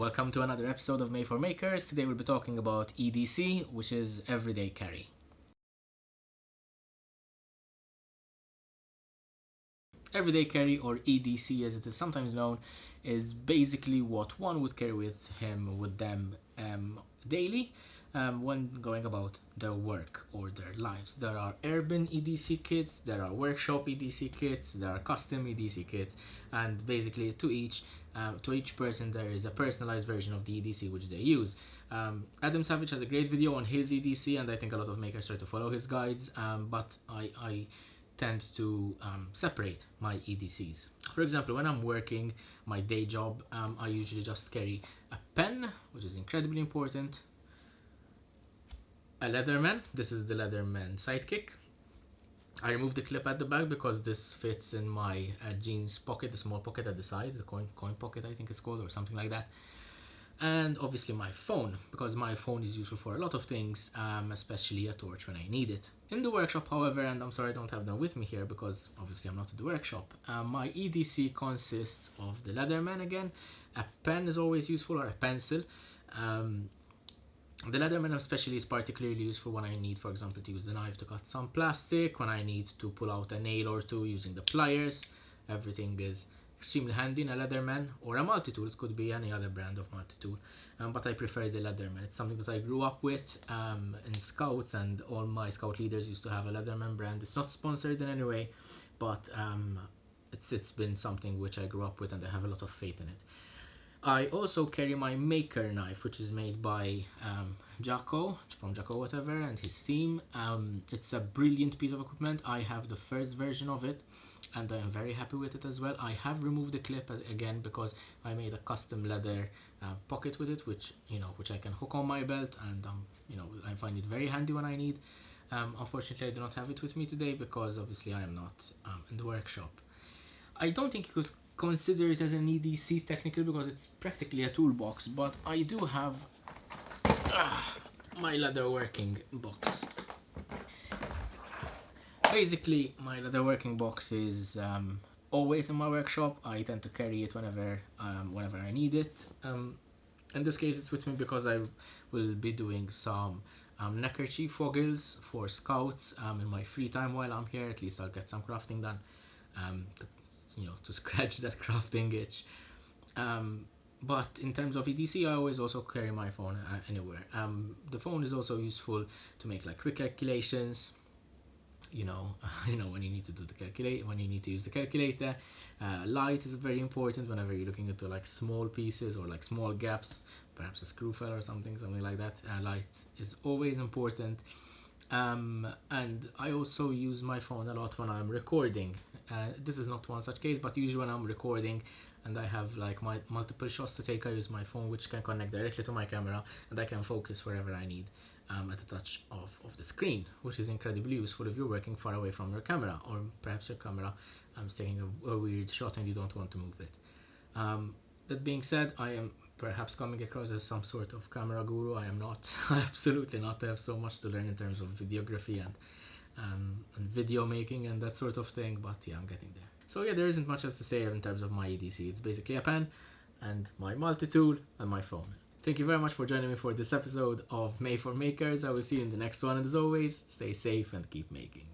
welcome to another episode of Made for Makers. Today we'll be talking about EDC, which is Everyday Carry. Everyday Carry, or EDC as it is sometimes known, is basically what one would carry with them daily when going about their work or their lives. There are urban EDC kits, there are workshop EDC kits, there are custom EDC kits, and basically to each person there is a personalized version of the EDC which they use. Adam Savage has a great video on his EDC, and I think a lot of makers try to follow his guides, but I tend to separate my EDCs. For example, when I'm working my day job, I usually just carry a pen, which is incredibly important, a Leatherman. This is the Leatherman Sidekick. I remove the clip at the back because this fits in my jeans pocket, the small pocket at the side, the coin pocket I think it's called, or something like that. And obviously my phone, because my phone is useful for a lot of things, especially a torch when I need it. In the workshop, however, and I'm sorry I don't have them with me here because obviously I'm not at the workshop, my EDC consists of the Leatherman again. A pen is always useful, or a pencil. The Leatherman especially is particularly useful when I need, for example, to use the knife to cut some plastic, when I need to pull out a nail or two using the pliers. Everything is extremely handy in a Leatherman, or a multi-tool. It could be any other brand of multi-tool, but I prefer the Leatherman. It's something that I grew up with in Scouts, and all my Scout leaders used to have a Leatherman brand. It's not sponsored in any way, but it's been something which I grew up with, and I have a lot of faith in it. I also carry my maker knife, which is made by Jacko, from Jacko whatever, and his team. It's a brilliant piece of equipment. I have the first version of it, and I am very happy with it as well. I have removed the clip again because I made a custom leather pocket with it, which I can hook on my belt, and I find it very handy when I need. Unfortunately, I do not have it with me today because obviously I am not in the workshop. I don't think you could consider it as an EDC technically because it's practically a toolbox, but I do have my leather working box. Basically, my leather working box is always in my workshop. I tend to carry it whenever I need it. In this case, it's with me because I will be doing some neckerchief foggles for Scouts in my free time while I'm here. At least I'll get some crafting done. To scratch that crafting itch. But in terms of EDC, I always also carry my phone anywhere. The phone is also useful to make like quick calculations. When you need to do when you need to use the calculator. Light is very important whenever you're looking into like small pieces or like small gaps, perhaps a screw fell or something like that. Light is always important. And I also use my phone a lot when I'm recording. This is not one such case, but usually when I'm recording and I have like my multiple shots to take, I use my phone, which can connect directly to my camera, and I can focus wherever I need at the touch of the screen, which is incredibly useful if you're working far away from your camera, or perhaps your camera is taking a weird shot and you don't want to move it. That being said, I am perhaps coming across as some sort of camera guru. I am not. Absolutely not. I have so much to learn in terms of videography and video making and that sort of thing, but yeah, I'm getting there. So yeah, there isn't much else to say in terms of my EDC. It's basically a pen and my multi-tool and my phone. Thank you very much for joining me for this episode of Made for Makers. I will see you in the next one, and as always, stay safe and keep making.